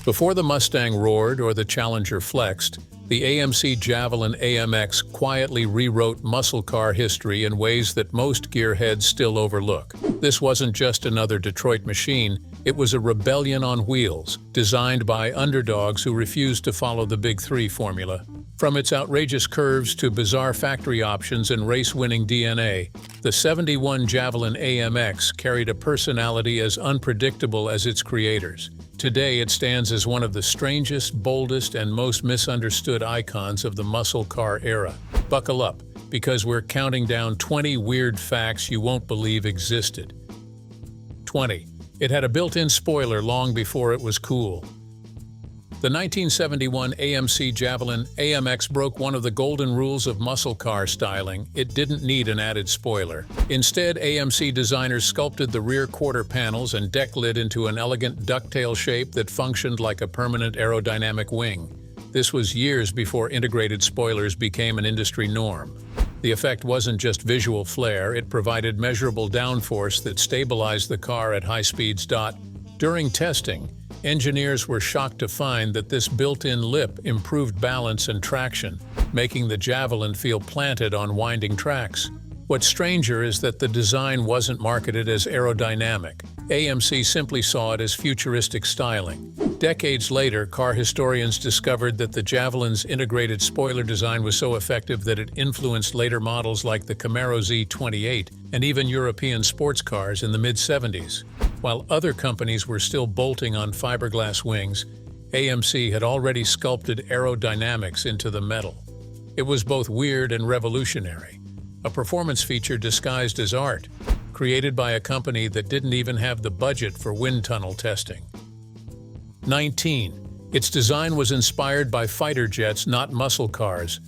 Before the Mustang roared or the Challenger flexed, the AMC Javelin AMX quietly rewrote muscle car history in ways that most gearheads still overlook. This wasn't just another Detroit machine, it was a rebellion on wheels, designed by underdogs who refused to follow the Big Three formula. From its outrageous curves to bizarre factory options and race-winning DNA, the '71 Javelin AMX carried a personality as unpredictable as its creators. Today, it stands as one of the strangest, boldest, and most misunderstood icons of the muscle car era. Buckle up, because we're counting down 20 weird facts you won't believe existed. 20. It had a built-in spoiler long before it was cool. The 1971 AMC Javelin AMX broke one of the golden rules of muscle car styling. It didn't need an added spoiler. Instead, AMC designers sculpted the rear quarter panels and deck lid into an elegant ducktail shape that functioned like a permanent aerodynamic wing. This was years before integrated spoilers became an industry norm. The effect wasn't just visual flair, it provided measurable downforce that stabilized the car at high speeds. During testing, engineers were shocked to find that this built-in lip improved balance and traction, making the Javelin feel planted on winding tracks. What's stranger is that the design wasn't marketed as aerodynamic. AMC simply saw it as futuristic styling. Decades later, car historians discovered that the Javelin's integrated spoiler design was so effective that it influenced later models like the Camaro Z28 and even European sports cars in the mid-70s. While other companies were still bolting on fiberglass wings, AMC had already sculpted aerodynamics into the metal. It was both weird and revolutionary, a performance feature disguised as art, created by a company that didn't even have the budget for wind tunnel testing. 19. Its design was inspired by fighter jets, not muscle cars.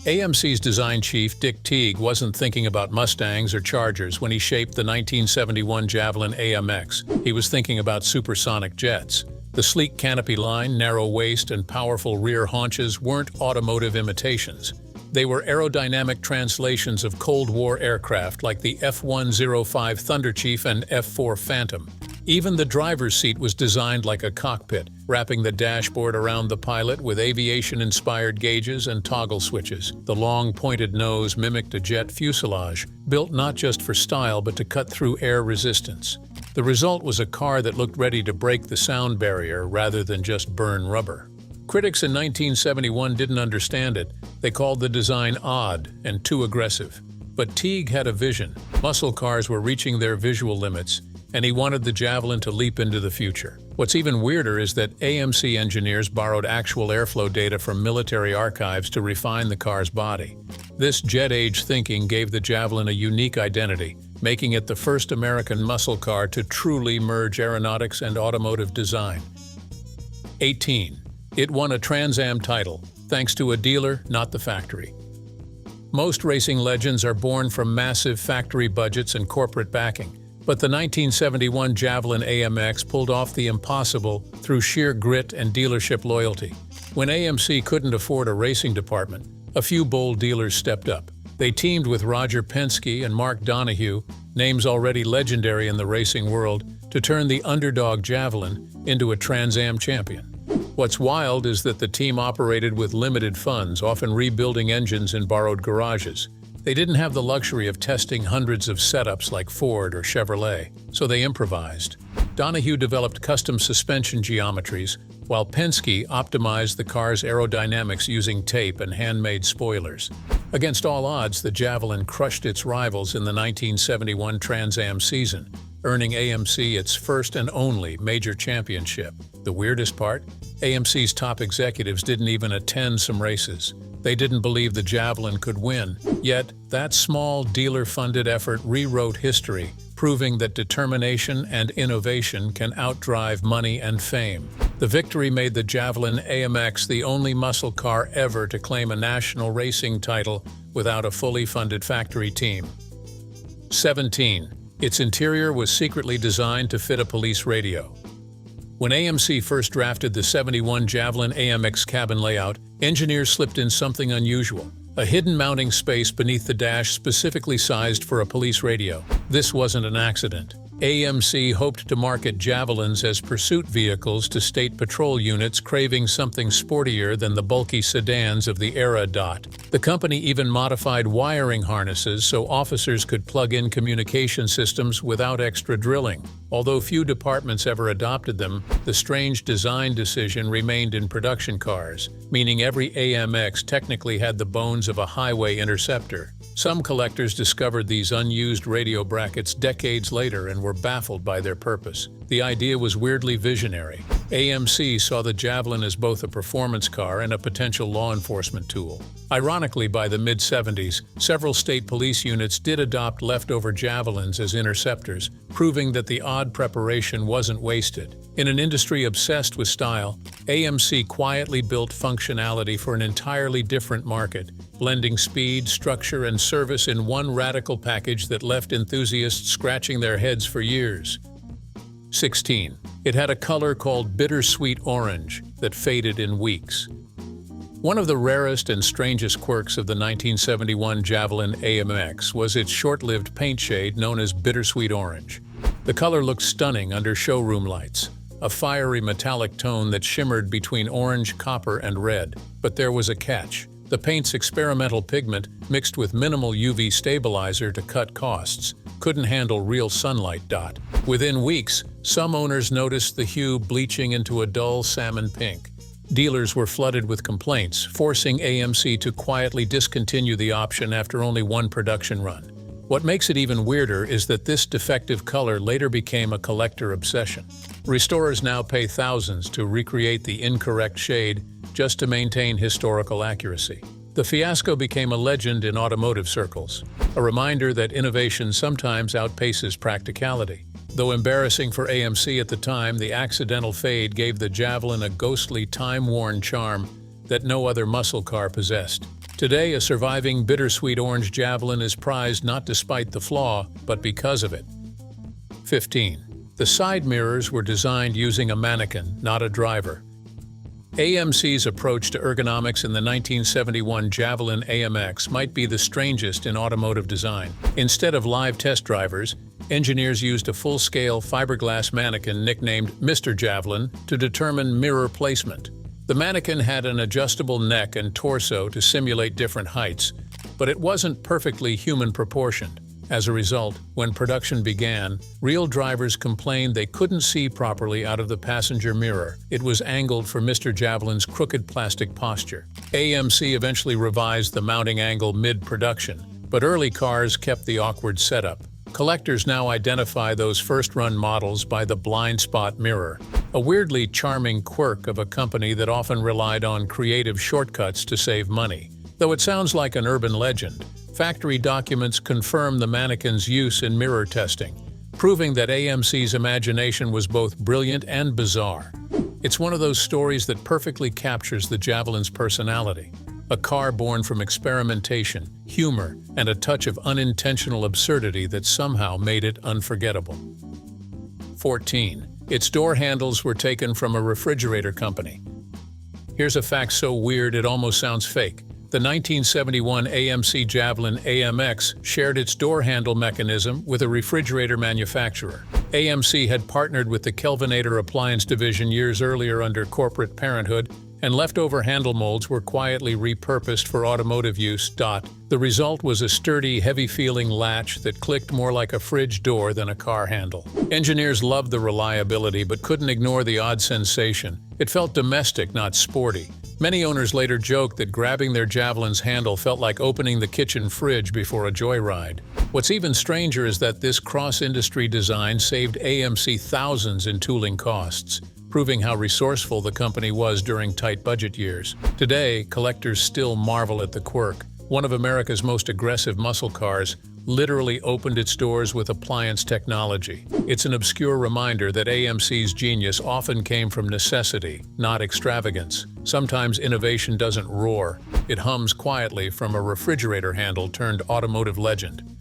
AMC's design chief, Dick Teague, wasn't thinking about Mustangs or Chargers when he shaped the 1971 Javelin AMX. He was thinking about supersonic jets. The sleek canopy line, narrow waist, and powerful rear haunches weren't automotive imitations. They were aerodynamic translations of Cold War aircraft like the F-105 Thunderchief and F-4 Phantom. Even the driver's seat was designed like a cockpit, wrapping the dashboard around the pilot with aviation-inspired gauges and toggle switches. The long, pointed nose mimicked a jet fuselage, built not just for style but to cut through air resistance. The result was a car that looked ready to break the sound barrier rather than just burn rubber. Critics in 1971 didn't understand it. They called the design odd and too aggressive. But Teague had a vision. Muscle cars were reaching their visual limits, and he wanted the Javelin to leap into the future. What's even weirder is that AMC engineers borrowed actual airflow data from military archives to refine the car's body. This jet-age thinking gave the Javelin a unique identity, making it the first American muscle car to truly merge aeronautics and automotive design. 18. It won a Trans Am title, thanks to a dealer, not the factory. Most racing legends are born from massive factory budgets and corporate backing. But the 1971 Javelin AMX pulled off the impossible through sheer grit and dealership loyalty. When AMC couldn't afford a racing department, a few bold dealers stepped up. They teamed with Roger Penske and Mark Donohue, names already legendary in the racing world, to turn the underdog Javelin into a Trans Am champion. What's wild is that the team operated with limited funds, often rebuilding engines in borrowed garages. They didn't have the luxury of testing hundreds of setups like Ford or Chevrolet, so they improvised. Donohue developed custom suspension geometries, while Penske optimized the car's aerodynamics using tape and handmade spoilers. Against all odds, the Javelin crushed its rivals in the 1971 Trans Am season, earning AMC its first and only major championship. The weirdest part? AMC's top executives didn't even attend some races. They didn't believe the Javelin could win. Yet, that small, dealer-funded effort rewrote history, proving that determination and innovation can outdrive money and fame. The victory made the Javelin AMX the only muscle car ever to claim a national racing title without a fully funded factory team. 17. Its interior was secretly designed to fit a police radio. When AMC first drafted the '71 Javelin AMX cabin layout, engineers slipped in something unusual: a hidden mounting space beneath the dash specifically sized for a police radio. This wasn't an accident. AMC hoped to market Javelins as pursuit vehicles to state patrol units craving something sportier than the bulky sedans of the era. The company even modified wiring harnesses so officers could plug in communication systems without extra drilling. Although few departments ever adopted them, the strange design decision remained in production cars, meaning every AMX technically had the bones of a highway interceptor. Some collectors discovered these unused radio brackets decades later and were baffled by their purpose. The idea was weirdly visionary. AMC saw the Javelin as both a performance car and a potential law enforcement tool. Ironically, by the mid-70s, several state police units did adopt leftover Javelins as interceptors, proving that the odd preparation wasn't wasted. In an industry obsessed with style, AMC quietly built functionality for an entirely different market, blending speed, structure, and service in one radical package that left enthusiasts scratching their heads for years. 16. It had a color called Bittersweet orange that faded in weeks. One of the rarest and strangest quirks of the 1971 Javelin AMX was its short-lived paint shade known as Bittersweet orange. The color looked stunning under showroom lights, a fiery metallic tone that shimmered between orange, copper, and red. But there was a catch. The paint's experimental pigment, mixed with minimal UV stabilizer to cut costs, couldn't handle real sunlight. Within weeks, some owners noticed the hue bleaching into a dull salmon pink. Dealers were flooded with complaints, forcing AMC to quietly discontinue the option after only one production run. What makes it even weirder is that this defective color later became a collector obsession. Restorers now pay thousands to recreate the incorrect shade just to maintain historical accuracy. The fiasco became a legend in automotive circles, a reminder that innovation sometimes outpaces practicality. Though embarrassing for AMC at the time, the accidental fade gave the Javelin a ghostly, time-worn charm that no other muscle car possessed. Today, a surviving bittersweet orange Javelin is prized not despite the flaw, but because of it. 15. The side mirrors were designed using a mannequin, not a driver. AMC's approach to ergonomics in the 1971 Javelin AMX might be the strangest in automotive design. Instead of live test drivers, engineers used a full-scale fiberglass mannequin nicknamed Mr. Javelin to determine mirror placement. The mannequin had an adjustable neck and torso to simulate different heights, but it wasn't perfectly human proportioned. As a result, when production began, real drivers complained they couldn't see properly out of the passenger mirror. It was angled for Mr. Javelin's crooked plastic posture. AMC eventually revised the mounting angle mid-production, but early cars kept the awkward setup. Collectors now identify those first-run models by the blind spot mirror, a weirdly charming quirk of a company that often relied on creative shortcuts to save money. Though it sounds like an urban legend, factory documents confirm the mannequin's use in mirror testing, proving that AMC's imagination was both brilliant and bizarre. It's one of those stories that perfectly captures the Javelin's personality, a car born from experimentation, humor, and a touch of unintentional absurdity that somehow made it unforgettable. 14. Its door handles were taken from a refrigerator company. Here's a fact so weird it almost sounds fake. The 1971 AMC Javelin AMX shared its door handle mechanism with a refrigerator manufacturer. AMC had partnered with the Kelvinator appliance division years earlier under corporate parenthood, and leftover handle molds were quietly repurposed for automotive use. The result was a sturdy, heavy-feeling latch that clicked more like a fridge door than a car handle. Engineers loved the reliability but couldn't ignore the odd sensation. It felt domestic, not sporty. Many owners later joked that grabbing their Javelin's handle felt like opening the kitchen fridge before a joyride. What's even stranger is that this cross-industry design saved AMC thousands in tooling costs, proving how resourceful the company was during tight budget years. Today, collectors still marvel at the quirk. One of America's most aggressive muscle cars literally opened its doors with appliance technology. It's an obscure reminder that AMC's genius often came from necessity, not extravagance. Sometimes innovation doesn't roar. It hums quietly from a refrigerator handle turned automotive legend.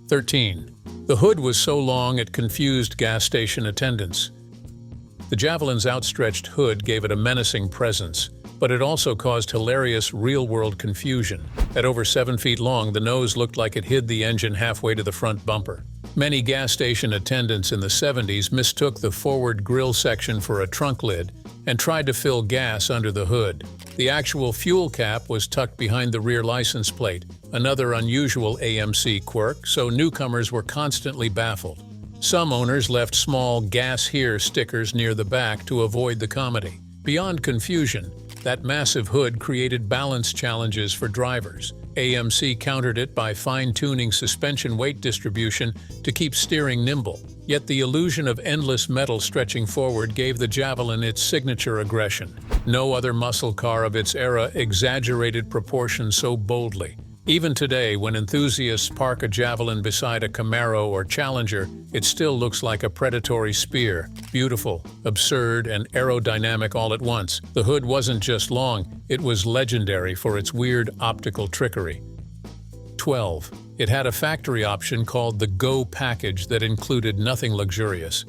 13. The hood was so long it confused gas station attendants. The Javelin's outstretched hood gave it a menacing presence, but it also caused hilarious real-world confusion. At over 7 feet long, the nose looked like it hid the engine halfway to the front bumper. Many gas station attendants in the 70s mistook the forward grille section for a trunk lid and tried to fill gas under the hood. The actual fuel cap was tucked behind the rear license plate, another unusual AMC quirk, so newcomers were constantly baffled. Some owners left small "Gas Here" stickers near the back to avoid the comedy. Beyond confusion, that massive hood created balance challenges for drivers. AMC countered it by fine-tuning suspension weight distribution to keep steering nimble. Yet the illusion of endless metal stretching forward gave the Javelin its signature aggression. No other muscle car of its era exaggerated proportions so boldly. Even today, when enthusiasts park a Javelin beside a Camaro or Challenger, it still looks like a predatory spear. Beautiful, absurd, and aerodynamic all at once. The hood wasn't just long, it was legendary for its weird optical trickery. 12. It had a factory option called the Go package that included nothing luxurious.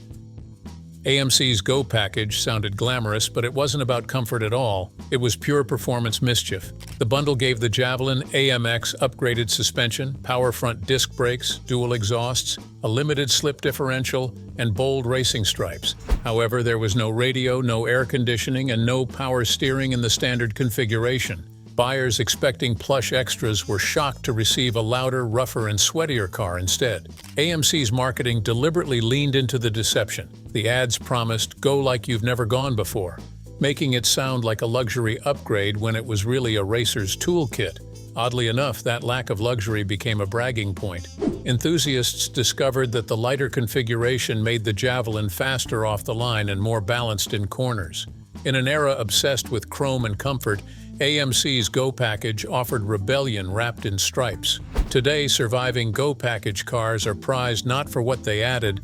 AMC's Go package sounded glamorous, but it wasn't about comfort at all. It was pure performance mischief. The bundle gave the Javelin AMX upgraded suspension, power front disc brakes, dual exhausts, a limited slip differential, and bold racing stripes. However, there was no radio, no air conditioning, and no power steering in the standard configuration. Buyers expecting plush extras were shocked to receive a louder, rougher, and sweatier car instead. AMC's marketing deliberately leaned into the deception. The ads promised "go like you've never gone before," making it sound like a luxury upgrade when it was really a racer's toolkit. Oddly enough, that lack of luxury became a bragging point. Enthusiasts discovered that the lighter configuration made the Javelin faster off the line and more balanced in corners. In an era obsessed with chrome and comfort, AMC's Go package offered rebellion wrapped in stripes. Today, surviving Go package cars are prized not for what they added,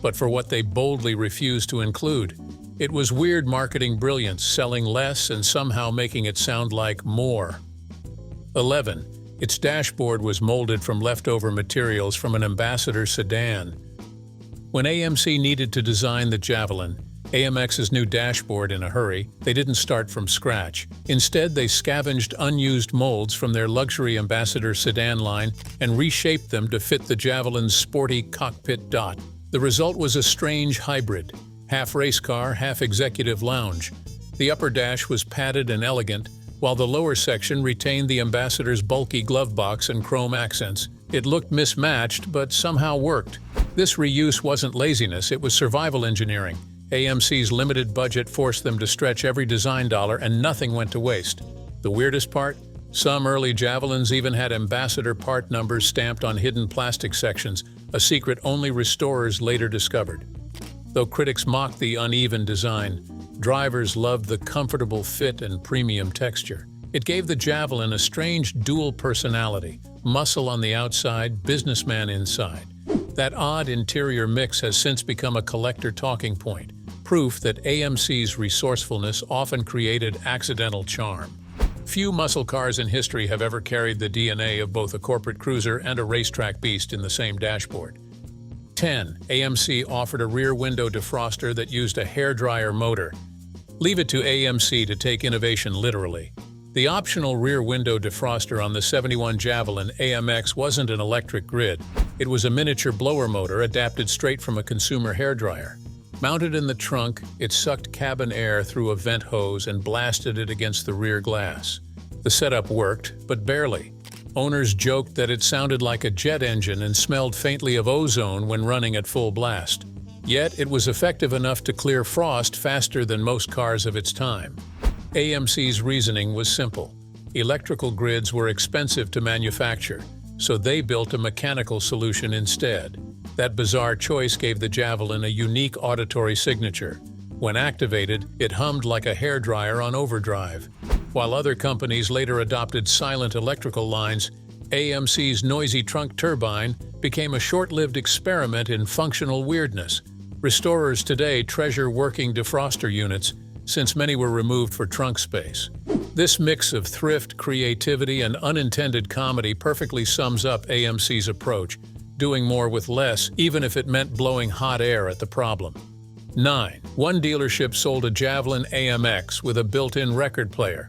but for what they boldly refused to include. It was weird marketing brilliance, selling less and somehow making it sound like more. 11. Its dashboard was molded from leftover materials from an Ambassador sedan. When AMC needed to design the Javelin, AMX's new dashboard in a hurry, they didn't start from scratch. Instead, they scavenged unused molds from their luxury Ambassador sedan line and reshaped them to fit the Javelin's sporty cockpit dot. The result was a strange hybrid, half race car, half executive lounge. The upper dash was padded and elegant, while the lower section retained the Ambassador's bulky glove box and chrome accents. It looked mismatched, but somehow worked. This reuse wasn't laziness, it was survival engineering. AMC's limited budget forced them to stretch every design dollar, and nothing went to waste. The weirdest part? Some early Javelins even had Ambassador part numbers stamped on hidden plastic sections, a secret only restorers later discovered. Though critics mocked the uneven design, drivers loved the comfortable fit and premium texture. It gave the Javelin a strange dual personality, muscle on the outside, businessman inside. That odd interior mix has since become a collector talking point, proof that AMC's resourcefulness often created accidental charm. Few muscle cars in history have ever carried the DNA of both a corporate cruiser and a racetrack beast in the same dashboard. 10. AMC offered a rear window defroster that used a hairdryer motor. Leave it to AMC to take innovation literally. The optional rear window defroster on the 71 Javelin AMX wasn't an electric grid. It was a miniature blower motor adapted straight from a consumer hairdryer. Mounted in the trunk, it sucked cabin air through a vent hose and blasted it against the rear glass. The setup worked, but barely. Owners joked that it sounded like a jet engine and smelled faintly of ozone when running at full blast. Yet it was effective enough to clear frost faster than most cars of its time. AMC's reasoning was simple. Electrical grids were expensive to manufacture, so they built a mechanical solution instead. That bizarre choice gave the Javelin a unique auditory signature. When activated, it hummed like a hairdryer on overdrive. While other companies later adopted silent electrical lines, AMC's noisy trunk turbine became a short-lived experiment in functional weirdness. Restorers today treasure working defroster units, since many were removed for trunk space. This mix of thrift, creativity, and unintended comedy perfectly sums up AMC's approach, doing more with less, even if it meant blowing hot air at the problem. 9. One dealership sold a Javelin AMX with a built-in record player.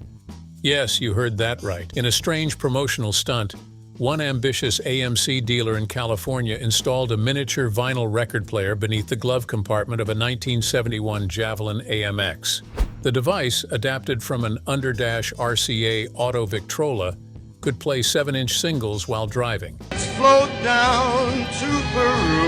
Yes, you heard that right. In a strange promotional stunt, One ambitious AMC dealer in California installed a miniature vinyl record player beneath the glove compartment of a 1971 Javelin AMX. The device, adapted from an underdash RCA Auto Victrola, could play 7-inch singles while driving. Float down to Peru.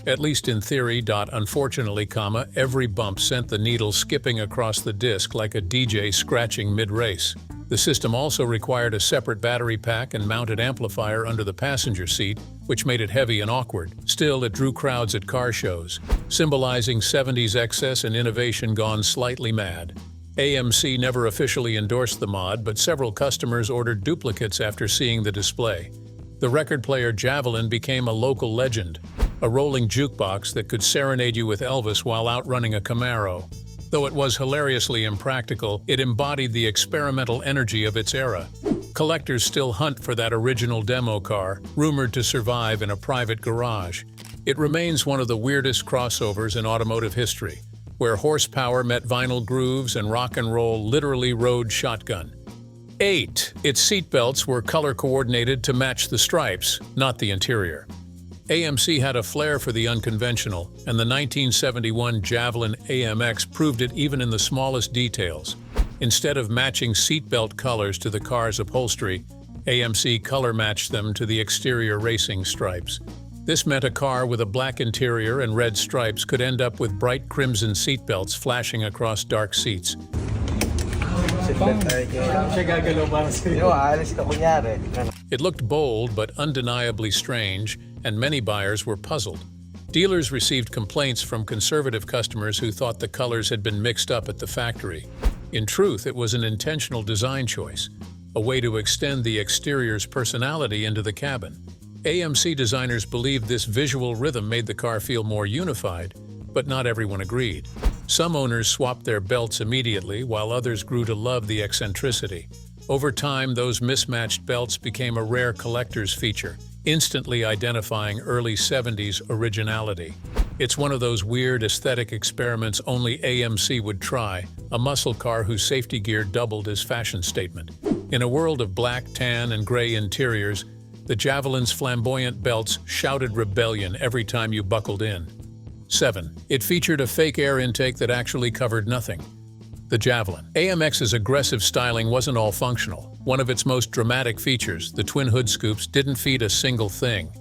At least in theory. Unfortunately, every bump sent the needle skipping across the disc like a DJ scratching mid-race. The system also required a separate battery pack and mounted amplifier under the passenger seat, which made it heavy and awkward. Still, it drew crowds at car shows, symbolizing 70s excess and innovation gone slightly mad. AMC never officially endorsed the mod, but several customers ordered duplicates after seeing the display. The record player Javelin became a local legend, a rolling jukebox that could serenade you with Elvis while outrunning a Camaro. Though it was hilariously impractical, it embodied the experimental energy of its era. Collectors still hunt for that original demo car, rumored to survive in a private garage. It remains one of the weirdest crossovers in automotive history, where horsepower met vinyl grooves and rock and roll literally rode shotgun. 8. Its seatbelts were color-coordinated to match the stripes, not the interior. AMC had a flair for the unconventional, and the 1971 Javelin AMX proved it even in the smallest details. Instead of matching seatbelt colors to the car's upholstery, AMC color-matched them to the exterior racing stripes. This meant a car with a black interior and red stripes could end up with bright crimson seatbelts flashing across dark seats. It looked bold but undeniably strange, and many buyers were puzzled. Dealers received complaints from conservative customers who thought the colors had been mixed up at the factory. In truth, it was an intentional design choice, a way to extend the exterior's personality into the cabin. AMC designers believed this visual rhythm made the car feel more unified, but not everyone agreed. Some owners swapped their belts immediately, while others grew to love the eccentricity. Over time, those mismatched belts became a rare collector's feature, instantly identifying early 70s originality. It's one of those weird aesthetic experiments only AMC would try, a muscle car whose safety gear doubled as fashion statement. In a world of black, tan, and gray interiors, the Javelin's flamboyant belts shouted rebellion every time you buckled in. 7. It featured a fake air intake that actually covered nothing. The Javelin AMX's aggressive styling wasn't all functional. One of its most dramatic features, the twin hood scoops, didn't feed a single thing.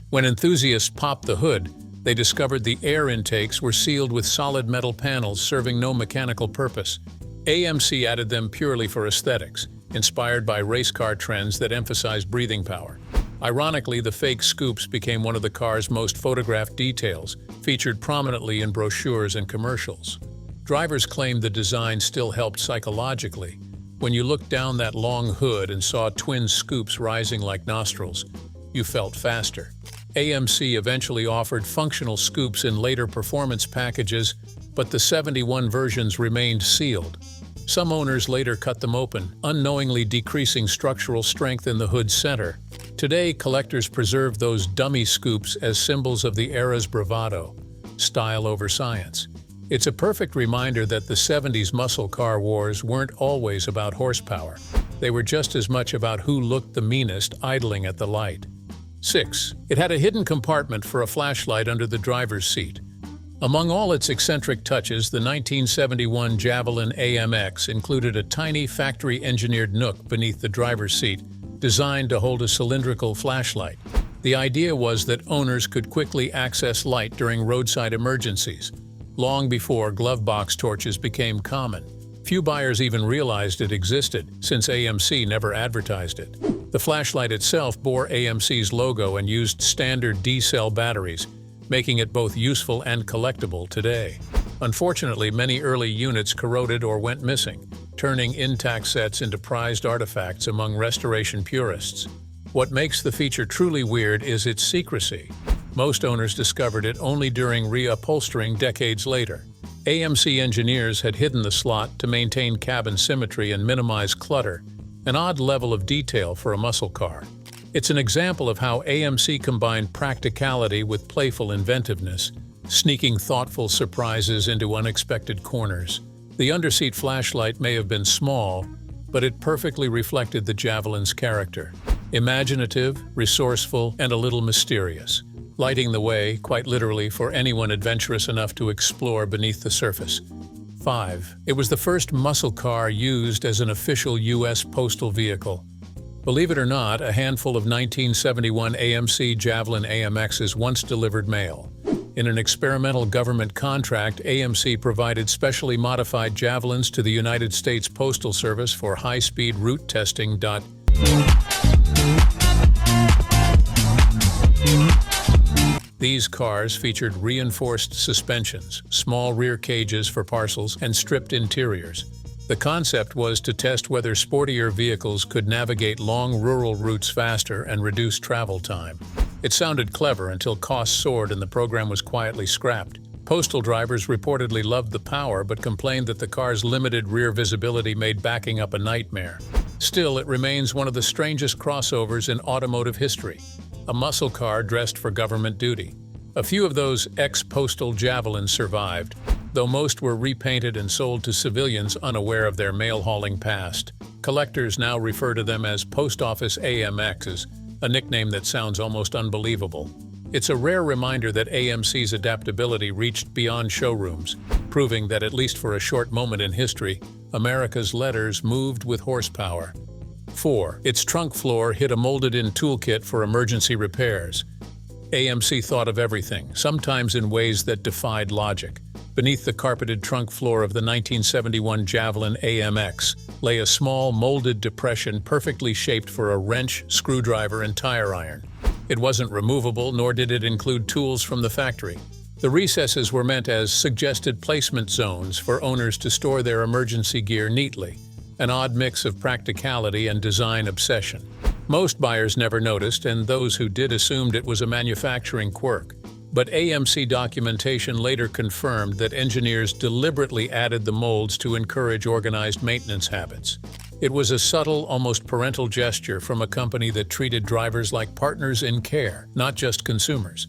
When enthusiasts popped the hood, they discovered the air intakes were sealed with solid metal panels serving no mechanical purpose. AMC added them purely for aesthetics, inspired by race car trends that emphasized breathing power. Ironically, the fake scoops became one of the car's most photographed details, featured prominently in brochures and commercials. Drivers claimed the design still helped psychologically. When you looked down that long hood and saw twin scoops rising like nostrils, you felt faster. AMC eventually offered functional scoops in later performance packages, but the 71 versions remained sealed. Some owners later cut them open, unknowingly decreasing structural strength in the hood's center. Today, collectors preserve those dummy scoops as symbols of the era's bravado, style over science. It's a perfect reminder that the 70s muscle car wars weren't always about horsepower. They were just as much about who looked the meanest idling at the light. 6. It had a hidden compartment for a flashlight under the driver's seat. Among all its eccentric touches, the 1971 Javelin AMX included a tiny factory-engineered nook beneath the driver's seat, designed to hold a cylindrical flashlight. The idea was that owners could quickly access light during roadside emergencies, long before glove box torches became common. Few buyers even realized it existed, since AMC never advertised it. The flashlight itself bore AMC's logo and used standard D-cell batteries, making it both useful and collectible today. Unfortunately, many early units corroded or went missing, turning intact sets into prized artifacts among restoration purists. What makes the feature truly weird is its secrecy. Most owners discovered it only during reupholstering decades later. AMC engineers had hidden the slot to maintain cabin symmetry and minimize clutter, an odd level of detail for a muscle car. It's an example of how AMC combined practicality with playful inventiveness, sneaking thoughtful surprises into unexpected corners. The underseat flashlight may have been small, but it perfectly reflected the Javelin's character. Imaginative, resourceful, and a little mysterious, lighting the way, quite literally, for anyone adventurous enough to explore beneath the surface. 5. It was the first muscle car used as an official U.S. postal vehicle. Believe it or not, a handful of 1971 AMC Javelin AMXs once delivered mail. In an experimental government contract, AMC provided specially modified Javelins to the United States Postal Service for high-speed route testing. These cars featured reinforced suspensions, small rear cages for parcels, and stripped interiors. The concept was to test whether sportier vehicles could navigate long rural routes faster and reduce travel time. It sounded clever until costs soared and the program was quietly scrapped. Postal drivers reportedly loved the power but complained that the car's limited rear visibility made backing up a nightmare. Still, it remains one of the strangest crossovers in automotive history. A muscle car dressed for government duty. A few of those ex-postal Javelins survived, though most were repainted and sold to civilians unaware of their mail-hauling past. Collectors now refer to them as Post Office AMXs, a nickname that sounds almost unbelievable. It's a rare reminder that AMC's adaptability reached beyond showrooms, proving that at least for a short moment in history, America's letters moved with horsepower. 4. Its trunk floor hid a molded-in toolkit for emergency repairs. AMC thought of everything, sometimes in ways that defied logic. Beneath the carpeted trunk floor of the 1971 Javelin AMX lay a small, molded depression perfectly shaped for a wrench, screwdriver, and tire iron. It wasn't removable, nor did it include tools from the factory. The recesses were meant as suggested placement zones for owners to store their emergency gear neatly, an odd mix of practicality and design obsession. Most buyers never noticed, and those who did assumed it was a manufacturing quirk. But AMC documentation later confirmed that engineers deliberately added the molds to encourage organized maintenance habits. It was a subtle, almost parental gesture from a company that treated drivers like partners in care, not just consumers.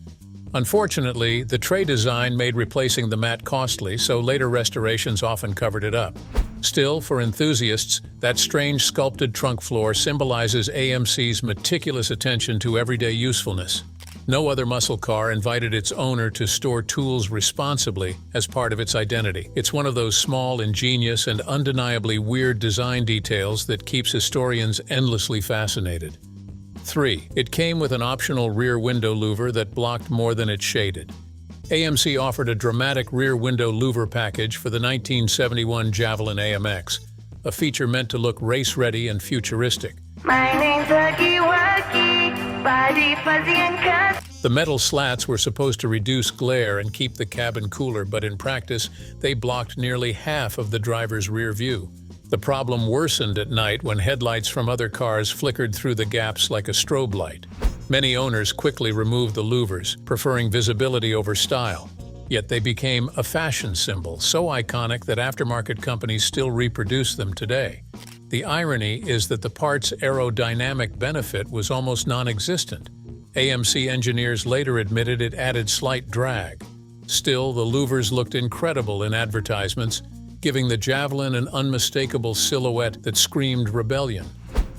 Unfortunately, the tray design made replacing the mat costly, so later restorations often covered it up. Still, for enthusiasts, that strange sculpted trunk floor symbolizes AMC's meticulous attention to everyday usefulness. No other muscle car invited its owner to store tools responsibly as part of its identity. It's one of those small, ingenious, and undeniably weird design details that keeps historians endlessly fascinated. 3. It came with an optional rear window louver that blocked more than it shaded. AMC offered a dramatic rear window louver package for the 1971 Javelin AMX, a feature meant to look race-ready and futuristic. My name's Huggy Wuggy, body fuzzy and cuss. The metal slats were supposed to reduce glare and keep the cabin cooler, but in practice, they blocked nearly half of the driver's rear view. The problem worsened at night when headlights from other cars flickered through the gaps like a strobe light. Many owners quickly removed the louvers, preferring visibility over style. Yet they became a fashion symbol, so iconic that aftermarket companies still reproduce them today. The irony is that the part's aerodynamic benefit was almost non-existent. AMC engineers later admitted it added slight drag. Still, the louvers looked incredible in advertisements, giving the Javelin an unmistakable silhouette that screamed rebellion.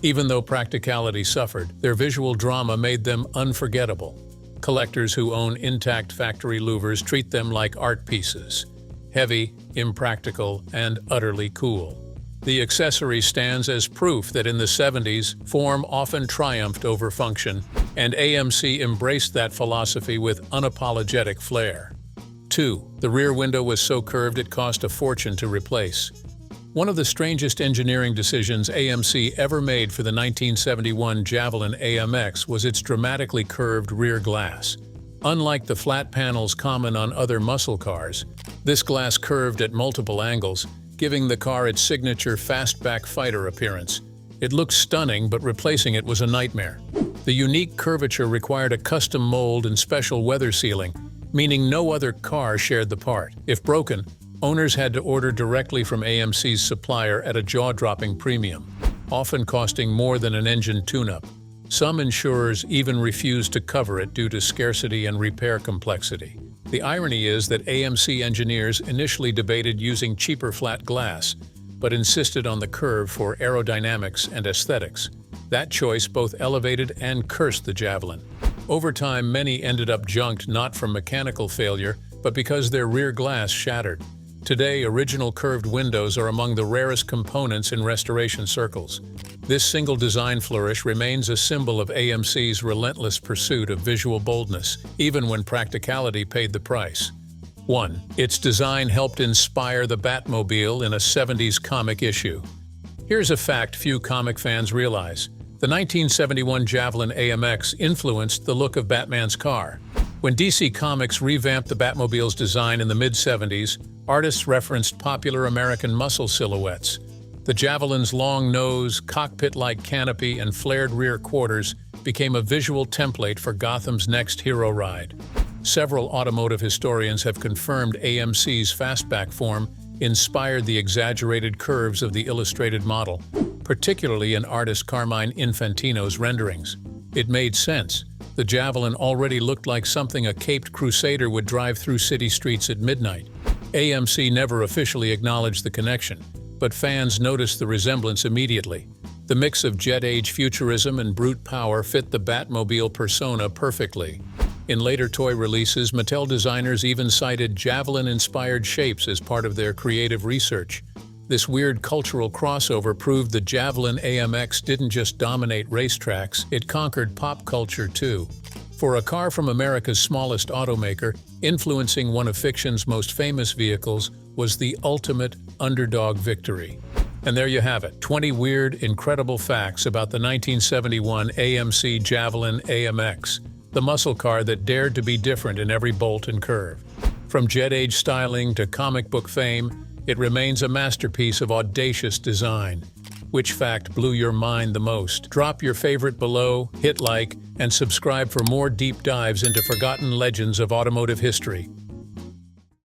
Even though practicality suffered, their visual drama made them unforgettable. Collectors who own intact factory louvers treat them like art pieces. Heavy, impractical, and utterly cool. The accessory stands as proof that in the 70s, form often triumphed over function, and AMC embraced that philosophy with unapologetic flair. 2. The rear window was so curved it cost a fortune to replace. One of the strangest engineering decisions AMC ever made for the 1971 Javelin AMX was its dramatically curved rear glass. Unlike the flat panels common on other muscle cars, this glass curved at multiple angles, giving the car its signature fastback fighter appearance. It looked stunning, but replacing it was a nightmare. The unique curvature required a custom mold and special weather sealing, meaning no other car shared the part. If broken, owners had to order directly from AMC's supplier at a jaw-dropping premium, often costing more than an engine tune-up. Some insurers even refused to cover it due to scarcity and repair complexity. The irony is that AMC engineers initially debated using cheaper flat glass, but insisted on the curve for aerodynamics and aesthetics. That choice both elevated and cursed the Javelin. Over time, many ended up junked not from mechanical failure, but because their rear glass shattered. Today, original curved windows are among the rarest components in restoration circles. This single design flourish remains a symbol of AMC's relentless pursuit of visual boldness, even when practicality paid the price. 1. Its design helped inspire the Batmobile in a 70s comic issue. Here's a fact few comic fans realize. The 1971 Javelin AMX influenced the look of Batman's car. When DC Comics revamped the Batmobile's design in the mid-70s, artists referenced popular American muscle silhouettes. The Javelin's long nose, cockpit-like canopy, and flared rear quarters became a visual template for Gotham's next hero ride. Several automotive historians have confirmed AMC's fastback form inspired the exaggerated curves of the illustrated model, particularly in artist Carmine Infantino's renderings. It made sense. The Javelin already looked like something a caped crusader would drive through city streets at midnight. AMC never officially acknowledged the connection, but fans noticed the resemblance immediately. The mix of jet-age futurism and brute power fit the Batmobile persona perfectly. In later toy releases, Mattel designers even cited Javelin-inspired shapes as part of their creative research. This weird cultural crossover proved the Javelin AMX didn't just dominate racetracks, it conquered pop culture too. For a car from America's smallest automaker, influencing one of fiction's most famous vehicles was the ultimate underdog victory. And there you have it, 20 weird, incredible facts about the 1971 AMC Javelin AMX, the muscle car that dared to be different in every bolt and curve. From jet-age styling to comic book fame, it remains a masterpiece of audacious design. Which fact blew your mind the most? Drop your favorite below, hit like, and subscribe for more deep dives into forgotten legends of automotive history.